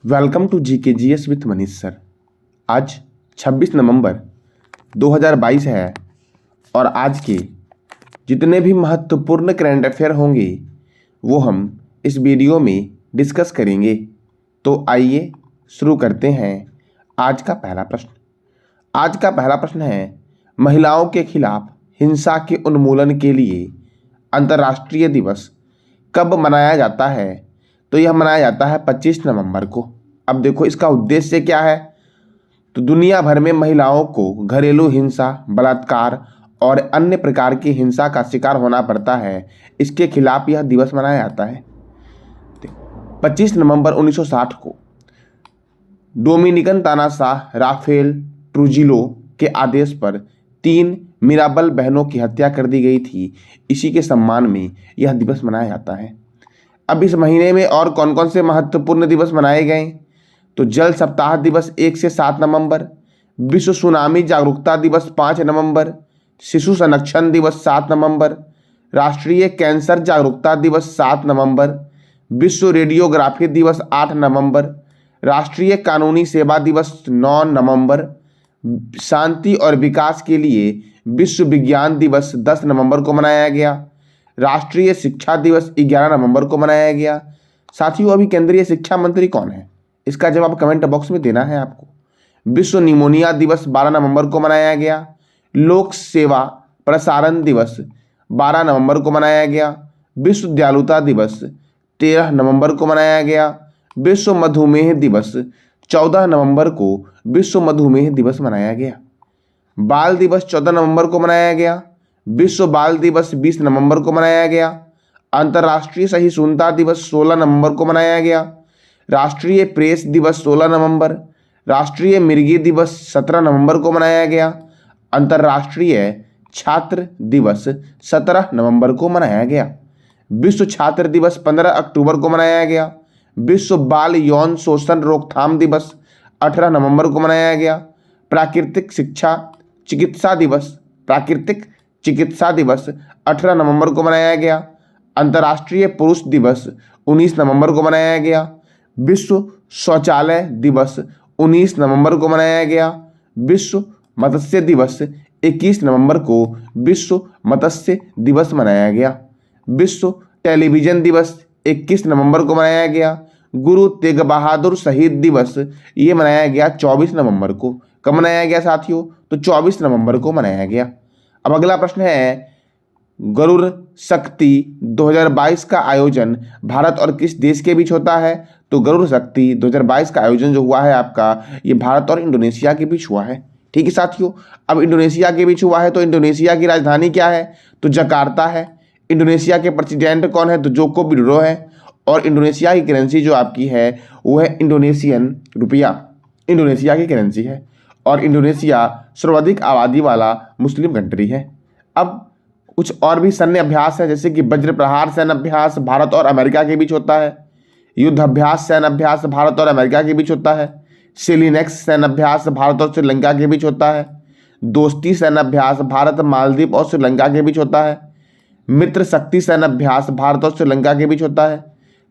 Welcome to GK GS with Manish sir. आज 26 नवंबर 2022 है और आज के जितने भी महत्वपूर्ण करंट अफेयर होंगे वो हम इस वीडियो में डिस्कस करेंगे। तो आइए शुरू करते हैं। आज का पहला प्रश्न है, महिलाओं के खिलाफ हिंसा के उन्मूलन के लिए अंतर्राष्ट्रीय दिवस कब मनाया जाता है? तो यह मनाया जाता है 25 नवंबर को। अब देखो इसका उद्देश्य क्या है। तो दुनिया भर में महिलाओं को घरेलू हिंसा, बलात्कार और अन्य प्रकार की हिंसा का शिकार होना पड़ता है, इसके खिलाफ यह दिवस मनाया जाता है। 25 नवंबर 1960 को डोमिनिकन तानाशाह राफेल ट्रूजिलो के आदेश पर 3 मिराबल बहनों की हत्या कर दी गई थी। इसी के सम्मान में यह दिवस मनाया जाता है। अब इस महीने में और कौन कौन से महत्वपूर्ण दिवस मनाए गए? तो जल सप्ताह दिवस 1 से 7 नवंबर, विश्व सुनामी जागरूकता दिवस 5 नवंबर, शिशु संरक्षण दिवस 7 नवंबर, राष्ट्रीय कैंसर जागरूकता दिवस 7 नवंबर, विश्व रेडियोग्राफी दिवस 8 नवंबर, राष्ट्रीय कानूनी सेवा दिवस 9 नवंबर, शांति और विकास के लिए विश्व विज्ञान दिवस 10 नवंबर को मनाया गया, राष्ट्रीय शिक्षा दिवस 11 नवंबर को मनाया गया। साथियों, अभी केंद्रीय शिक्षा मंत्री कौन है? इसका जवाब कमेंट बॉक्स में देना है आपको। विश्व निमोनिया दिवस 12 नवंबर को मनाया गया, लोक सेवा प्रसारण दिवस 12 नवंबर को मनाया गया, विश्व दयालुता दिवस 13 नवंबर को मनाया गया, विश्व मधुमेह दिवस 14 नवंबर को विश्व मधुमेह दिवस मनाया गया, बाल दिवस 14 नवंबर को मनाया गया, विश्व बाल दिवस 20 नवंबर को मनाया गया, अंतर्राष्ट्रीय सहिष्णुता दिवस 16 नवंबर को मनाया गया, राष्ट्रीय प्रेस दिवस 16 नवंबर, राष्ट्रीय मिर्गी दिवस 17 नवंबर को मनाया गया, अंतर्राष्ट्रीय छात्र दिवस 17 नवंबर को मनाया गया, विश्व छात्र दिवस 15 अक्टूबर को मनाया गया, विश्व बाल यौन शोषण रोकथाम दिवस 18 नवंबर को मनाया गया, प्राकृतिक चिकित्सा दिवस 18 नवंबर को मनाया गया, अंतर्राष्ट्रीय पुरुष दिवस 19 नवंबर को मनाया गया, विश्व शौचालय दिवस 19 नवंबर को मनाया गया, विश्व मत्स्य दिवस 21 नवंबर को विश्व मत्स्य दिवस मनाया गया, विश्व टेलीविजन दिवस 21 नवंबर को मनाया गया, गुरु तेग बहादुर शहीद दिवस ये मनाया गया 24 नवंबर को। कब मनाया गया साथियों? तो 24 नवंबर को मनाया गया। अब अगला प्रश्न है, गरुड़ शक्ति 2022 का आयोजन भारत और किस देश के बीच होता है? तो गरुड़ शक्ति 2022 का आयोजन जो हुआ है आपका, ये भारत और इंडोनेशिया के बीच हुआ है। ठीक है साथियों। अब इंडोनेशिया के बीच हुआ है तो इंडोनेशिया की राजधानी क्या है? तो जकार्ता है। इंडोनेशिया के प्रेसिडेंट कौन है? तो जोको विडोडो है। और इंडोनेशिया की करेंसी जो आपकी है वो है इंडोनेशियन रुपया, इंडोनेशिया की करेंसी है। और इंडोनेशिया सर्वाधिक आबादी वाला मुस्लिम कंट्री है। अब कुछ और भी सैन्य अभ्यास है, जैसे कि वज्र प्रहार सैन्य अभ्यास भारत और अमेरिका के बीच होता है, युद्ध अभ्यास सैन्य अभ्यास भारत और अमेरिका के बीच होता है, सेलिनेक्स सैन्य अभ्यास भारत और श्रीलंका के बीच होता है, दोस्ती सैन्य अभ्यास भारत मालदीव और श्रीलंका के बीच होता है, मित्र शक्ति सैन्य अभ्यास भारत और श्रीलंका के बीच होता है,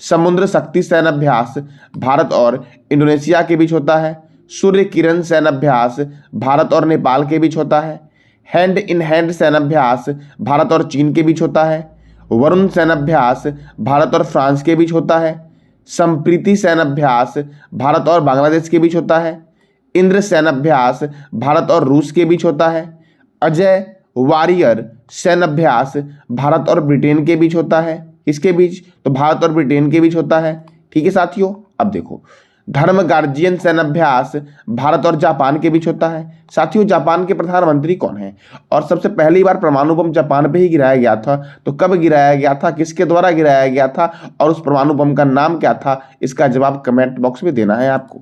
समुद्र शक्ति सैन्य अभ्यास भारत और इंडोनेशिया के बीच होता है, सूर्य किरण सैन्य अभ्यास भारत और नेपाल के बीच होता है, हैंड इन हैंड सैन्य अभ्यास भारत और चीन के बीच होता है, वरुण सैन्य अभ्यास भारत और फ्रांस के बीच होता है, संप्रीति सैन्य अभ्यास भारत और बांग्लादेश के बीच होता है, इंद्र सैन्य अभ्यास भारत और रूस के बीच होता है, अजय वॉरियर सैन्य अभ्यास भारत और ब्रिटेन के बीच होता है। किसके बीच? तो भारत और ब्रिटेन के बीच होता है। ठीक है साथियों। अब देखो, धर्म गार्जियन सैन्य अभ्यास भारत और जापान के बीच होता है। साथियों, जापान के प्रधानमंत्री कौन है? और सबसे पहली बार परमाणु बम जापान पे ही गिराया गया था। तो कब गिराया गया था, किसके द्वारा गिराया गया था और उस परमाणु बम का नाम क्या था? इसका जवाब कमेंट बॉक्स में देना है आपको।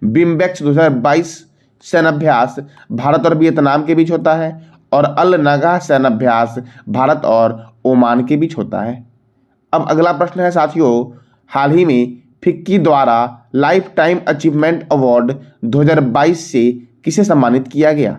बिम्बेक्स 2022 सैन्य अभ्यास भारत और वियतनाम के बीच होता है और अल नगाह सैन्य अभ्यास भारत और ओमान के बीच होता है। अब अगला प्रश्न है साथियों, हाल ही में फिक्की द्वारा लाइफ टाइम अचीवमेंट अवार्ड 2022 से किसे सम्मानित किया गया?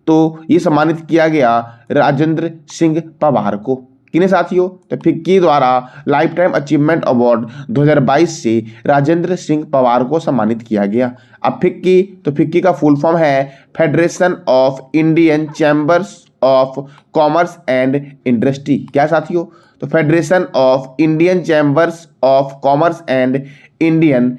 तो ये सम्मानित किया गया राजेंद्र सिंह पवार को। किन्हें साथियों? तो फिक्की द्वारा लाइफ टाइम अचीवमेंट अवार्ड 2022 से राजेंद्र सिंह पवार को सम्मानित किया गया। अब फिक्की, तो फिक्की का फुल फॉर्म है federation of Indian chambers of commerce and industry. क्या साथियों? तो federation of Indian chambers of commerce and Indian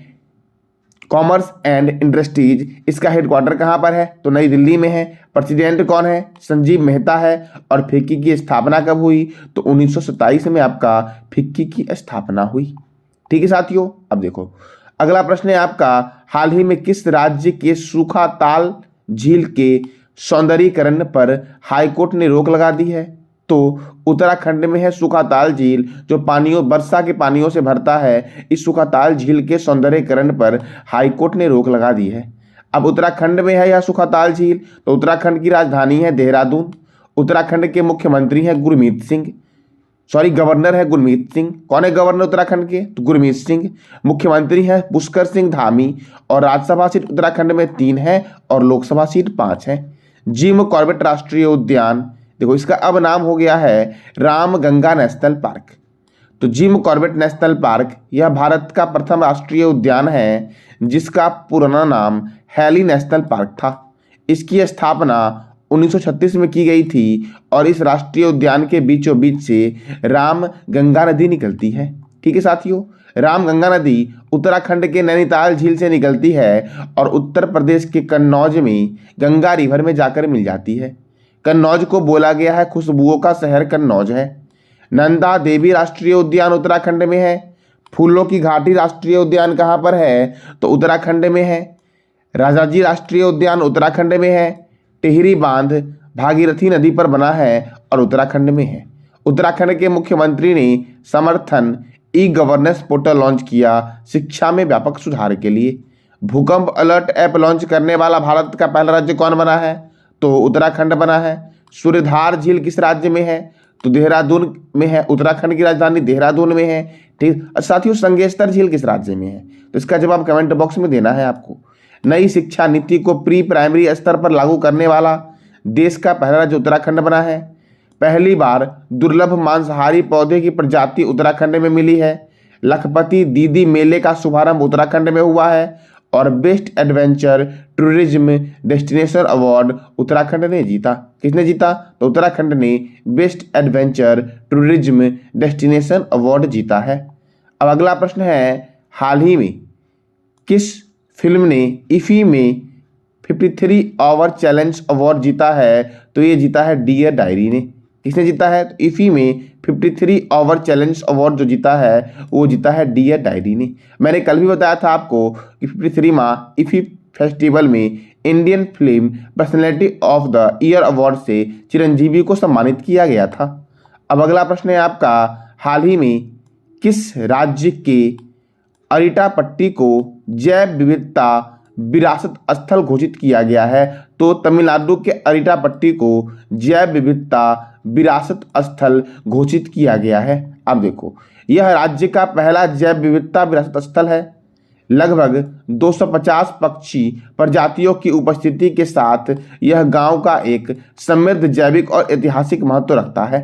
commerce and industries. इसका हेडक्वार्टर कहाँ पर है? तो नई दिल्ली में है। प्रेसिडेंट कौन है? संजीव मेहता है। और फिक्की की स्थापना कब हुई? तो 1927 में आपका फिक्की की स्थापना हुई। ठीक है साथियों। अब देखो अगला प्रश्न है आपका, हाल ही में किस राज्य के सूखा ताल झील के सौंदर्यीकरण पर हाईकोर्ट ने रोक लगा दी है? तो उत्तराखंड में है सूखाताल झील, जो पानियों वर्षा के पानियों से भरता है। इस सूखाताल झील के सौंदर्यीकरण पर हाईकोर्ट ने रोक लगा दी है। अब उत्तराखंड में है यह सूखाताल झील, तो उत्तराखंड की राजधानी है देहरादून। उत्तराखंड के मुख्यमंत्री हैं गुरमीत सिंह, गवर्नर है गुरमीत सिंह। कौन है गवर्नर उत्तराखंड के? तो गुरमीत सिंह। मुख्यमंत्री हैं पुष्कर सिंह धामी। और राज्यसभा सीट उत्तराखंड में 3 है और लोकसभा सीट 5 है। जिम कॉर्बेट राष्ट्रीय उद्यान, देखो इसका अब नाम हो गया है रामगंगा नेशनल पार्क। तो जिम कॉर्बेट नेशनल पार्क यह भारत का प्रथम राष्ट्रीय उद्यान है जिसका पुराना नाम हैली नेशनल पार्क था। इसकी स्थापना 1936 में की गई थी और इस राष्ट्रीय उद्यान के बीचों बीच से रामगंगा नदी निकलती है। ठीक है साथियों। रामगंगा नदी उत्तराखंड के नैनीताल झील से निकलती है और उत्तर प्रदेश के कन्नौज में गंगा रिवर में जाकर मिल जाती है। कन्नौज को बोला गया है खुशबुओं का शहर कन्नौज है। नंदा देवी राष्ट्रीय उद्यान उत्तराखंड में है। फूलों की घाटी राष्ट्रीय उद्यान कहाँ पर है? तो उत्तराखंड में है। राजाजी राष्ट्रीय उद्यान उत्तराखंड में है। टिहरी बांध भागीरथी नदी पर बना है और उत्तराखंड में है। उत्तराखंड के मुख्यमंत्री ने समर्थन ई गवर्नेंस पोर्टल लॉन्च किया शिक्षा में व्यापक सुधार के लिए। भूकंप अलर्ट ऐप लॉन्च करने वाला भारत का पहला राज्य कौन बना है? तो उत्तराखंड बना है। सूर्यधार झील किस राज्य में है? तो देहरादून में है। उत्तराखंड की राजधानी देहरादून में है। ठीक साथियों, संगेस्तर झील किस राज्य में है? तो इसका जवाब कमेंट बॉक्स में देना है आपको। नई शिक्षा नीति को प्री प्राइमरी स्तर पर लागू करने वाला देश का पहला राज्य उत्तराखंड बना है। पहली बार दुर्लभ मांसाहारी पौधे की प्रजाति उत्तराखंड में मिली है। लखपति दीदी मेले का शुभारंभ उत्तराखंड में हुआ है और best adventure tourism destination award Uttarakhand ने जीता। किसने जीता? तो उत्तराखंड ने best adventure tourism destination award जीता है। अब अगला प्रश्न है, हाल ही में किस फिल्म ने इफी में 53 आवर चैलेंज अवार्ड जीता है? तो ये जीता है डियर डायरी ने। किसने जीता है? तो इफी में 53 आवर चैलेंज अवार्ड जो जीता है वो जीता है डियर डायरी ने। मैंने कल भी बताया था आपको कि 53वां इफी फेस्टिवल में Indian film personality of the year award से चिरंजीवी को सम्मानित किया गया था। अब अगला प्रश्न है आपका, हाल ही में किस राज्य के अरिटापट्टी को जैव विविधता विरासत स्थल घोषित किया गया है? तो तमिलनाडु के अरिटापट्टी को जैव विविधता विरासत स्थल घोषित किया गया है। अब देखो यह राज्य का पहला जैव विविधता विरासत स्थल है। लगभग 250 पक्षी प्रजातियों की उपस्थिति के साथ यह गांव का एक समृद्ध जैविक और ऐतिहासिक महत्व रखता है।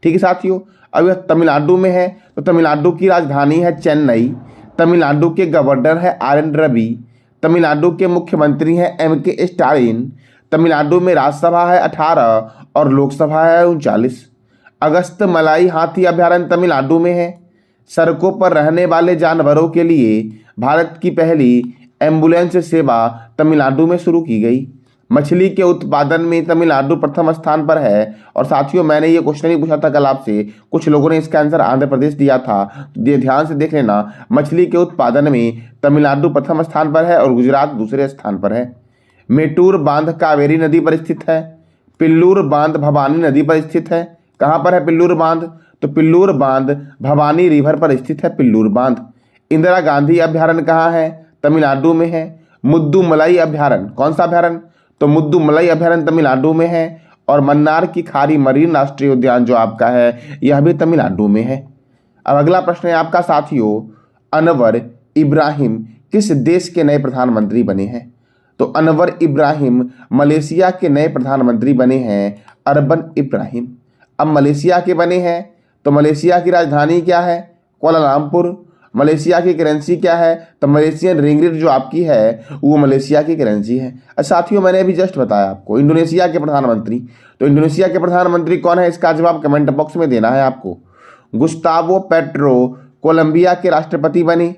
ठीक है साथियों। अब यह तमिलनाडु में है, तो तमिलनाडु की राजधानी है चेन्नई। तमिलनाडु के गवर्नर है RN रवि। तमिलनाडु के मुख्यमंत्री हैं MK स्टालिन। तमिलनाडु में राज्यसभा है 18 और लोकसभा है 39। अगस्त मलाई हाथी अभयारण्य तमिलनाडु में है। सड़कों पर रहने वाले जानवरों के लिए भारत की पहली एम्बुलेंस सेवा तमिलनाडु में शुरू की गई। मछली के उत्पादन में तमिलनाडु प्रथम स्थान पर है। और साथियों, मैंने ये क्वेश्चन ही पूछा था कल आपसे, कुछ लोगों ने इसका आंसर आंध्र प्रदेश दिया था, तो ध्यान से देख लेना। मछली के उत्पादन में तमिलनाडु प्रथम स्थान पर है और गुजरात दूसरे स्थान पर है। मेटूर बांध कावेरी नदी पर स्थित है। पिल्लूर बांध भवानी नदी पर स्थित है। कहाँ पर है पिल्लूर बांध? तो पिल्लूर बांध भवानी रिवर पर स्थित है पिल्लूर बांध। इंदिरा गांधी अभयारण्य कहाँ है? तमिलनाडु में है। मुद्दुमलाई अभयारण्य, कौन सा अभयारण्य? तो मुद्दुमलाई अभयारण्य तमिलनाडु में है। और मन्नार की खाड़ी मरीन राष्ट्रीय उद्यान जो आपका है यह भी तमिलनाडु में है। अब अगला प्रश्न है आपका साथियों, अनवर इब्राहिम किस देश के नए प्रधानमंत्री बने हैं? तो अनवर इब्राहिम मलेशिया के नए प्रधानमंत्री बने हैं, अरबन इब्राहिम। अब मलेशिया के बने हैं तो मलेशिया की राजधानी क्या है? कुआलालंपुर। मलेशिया की करेंसी क्या है? तो मलेशियन रिंगिट जो आपकी है वो मलेशिया की करेंसी है। साथियों मैंने अभी जस्ट बताया आपको इंडोनेशिया के प्रधानमंत्री, तो इंडोनेशिया के प्रधानमंत्री कौन है इसका जवाब कमेंट बॉक्स में देना है आपको। गुस्तावो पेट्रो कोलंबिया के राष्ट्रपति बने।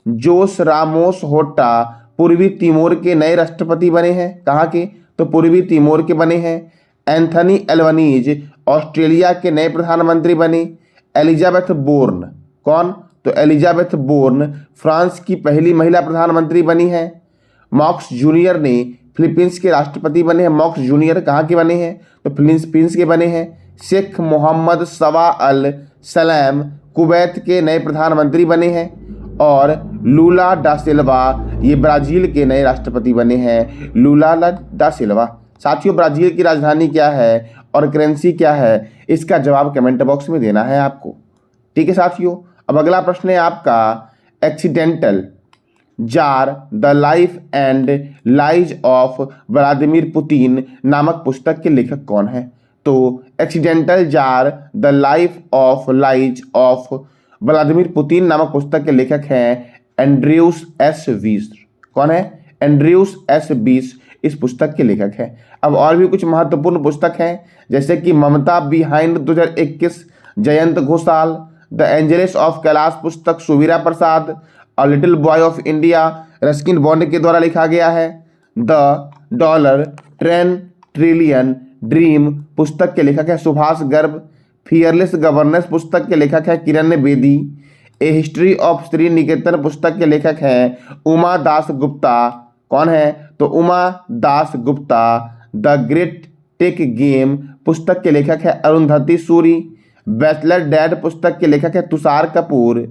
जोस रामोस होर्टा पूर्वी तिमोर के नए राष्ट्रपति बने हैं। कहाँ के? तो पूर्वी तिमोर के बने हैं। एंथनी एल्बनीज ऑस्ट्रेलिया के नए प्रधानमंत्री बने। एलिजाबेथ बोर्न, कौन? तो एलिजाबेथ बोर्न फ्रांस की पहली महिला प्रधानमंत्री बनी है। मॉक्स जूनियर ने फिलीपींस के राष्ट्रपति बने हैं। मॉक्स जूनियर कहाँ के बने हैं? तो फिलीपींस के बने हैं। शेख मोहम्मद सवा अल सलाम कुवैत के नए प्रधानमंत्री बने हैं। और लूला डा सिल्वा ये ब्राजील के नए राष्ट्रपति बने हैं। लूला डा सिल्वा। साथियों ब्राजील की राजधानी क्या है और करेंसी क्या है इसका जवाब कमेंट बॉक्स में देना है आपको। ठीक है साथियों, अब अगला प्रश्न है आपका accidental jar the life and lies of Vladimir Putin नामक पुस्तक के लेखक कौन है? तो accidental jar the life of lies of Vladimir Putin नामक पुस्तक के लेखक हैं एंड्रयूस एस वीस। कौन है? एंड्रयूस एस वीस इस पुस्तक के लेखक हैं। अब और भी कुछ महत्वपूर्ण पुस्तक हैं जैसे कि Mamata behind 2021 Jayant Ghosal, the angels of Kailash पुस्तक Suvira Prasad, a little boy of India Ruskin Bond के द्वारा लिखा गया है। The dollar train trillion dream पुस्तक के लेखक है सुभाष गर्ग। फियरलेस गवर्नेंस पुस्तक के लेखक है किरण बेदी। ए हिस्ट्री ऑफ श्री निकेतन पुस्तक के लेखक हैं उमा दास गुप्ता। कौन है? तो Uma Das Gupta. The great tech game पुस्तक के लेखक है अरुंधति सूरी। बैचलर डैड पुस्तक के लेखक है Tushar Kapoor.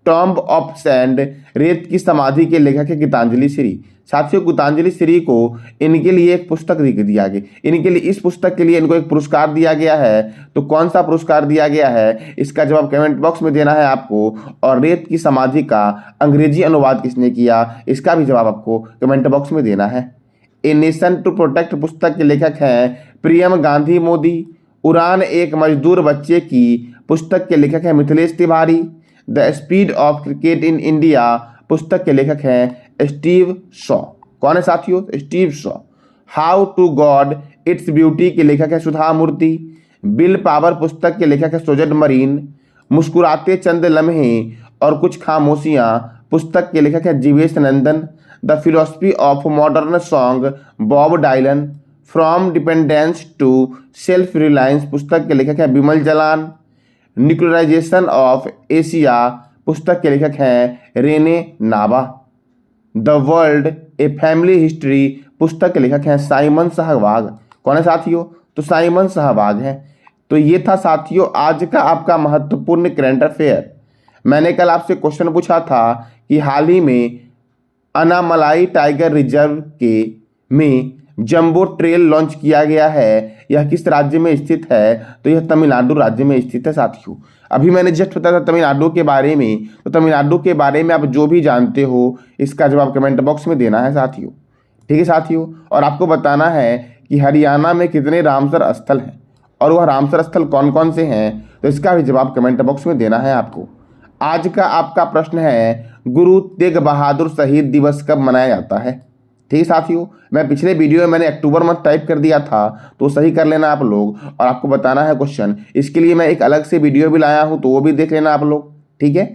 Tomb of sand रेत की समाधि के लेखक है गीतांजलि श्री। साथियों गीतांजलि श्री को इनके लिए एक पुस्तक दिया गया, इनके लिए इस पुस्तक के लिए इनको एक पुरस्कार दिया गया है। तो कौन सा पुरस्कार दिया गया है इसका जवाब कमेंट बॉक्स में देना है आपको। और रेत की समाधि का अंग्रेजी अनुवाद किसने किया इसका भी जवाब आपको कमेंट बॉक्स में देना है। ए नेशन टू प्रोटेक्ट पुस्तक के लेखक हैं प्रियम गांधी मोदी। उड़ान एक मजदूर बच्चे की पुस्तक के लेखक हैं Mithilesh Tiwari. The speed of cricket in India पुस्तक के लेखक हैं स्टीव शॉ। कौन है साथियों? Steve Shaw. How to god its beauty के लेखक है सुधा मूर्ति। बिल पावर पुस्तक के लेखक है सोजट मरीन। मुस्कुराते चंद लम्हे और कुछ खामोशियाँ पुस्तक के लेखक है Jeevesh Nandan. The philosophy of modern song Bob Dylan. From dependence to self reliance पुस्तक के लेखक है Bimal Jalan. Nuclearisation of Asia पुस्तक के लेखक हैं Rene Nava. The world a family history पुस्तक के लेखक हैं साइमन सहवाग। कौन है साथियों? तो साइमन सहवाग हैं। तो ये था साथियों आज का आपका महत्वपूर्ण करंट अफेयर। मैंने कल आपसे क्वेश्चन पूछा था कि हाल ही में अनामलाई टाइगर रिजर्व के में जंबो ट्रेल लॉन्च किया गया है, यह किस राज्य में स्थित है? तो यह तमिलनाडु राज्य में स्थित है साथियों। अभी मैंने जस्ट बताया था तमिलनाडु के बारे में, तो तमिलनाडु के बारे में आप जो भी जानते हो इसका जवाब कमेंट बॉक्स में देना है साथियों। ठीक है साथियों, और आपको बताना है कि हरियाणा में कितने रामसर स्थल हैं और वह रामसर स्थल कौन कौन से हैं, तो इसका भी जवाब कमेंट बॉक्स में देना है आपको। आज का आपका प्रश्न है गुरु तेग बहादुर शहीद दिवस कब मनाया जाता है? ठीक है साथियों, मैं पिछले वीडियो में मैंने अक्टूबर मंथ टाइप कर दिया था, तो सही कर लेना आप लोग। और आपको बताना है क्वेश्चन, इसके लिए मैं एक अलग से वीडियो भी लाया हूं, तो वो भी देख लेना आप लोग। ठीक है,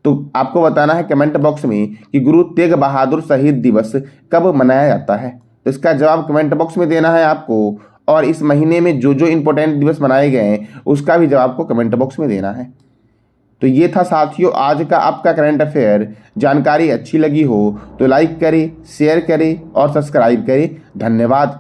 तो आपको बताना है कमेंट बॉक्स में कि गुरु तेग बहादुर शहीद दिवस कब मनाया जाता है, तो इसका जवाब कमेंट बॉक्स में देना है आपको। और इस महीने में जो जो इंपॉर्टेंट दिवस मनाए गए हैं उसका भी जवाब आपको कमेंट बॉक्स में देना है। तो ये था साथियों आज का आपका करंट अफेयर। जानकारी अच्छी लगी हो तो लाइक करें, शेयर करें और सब्सक्राइब करें। धन्यवाद।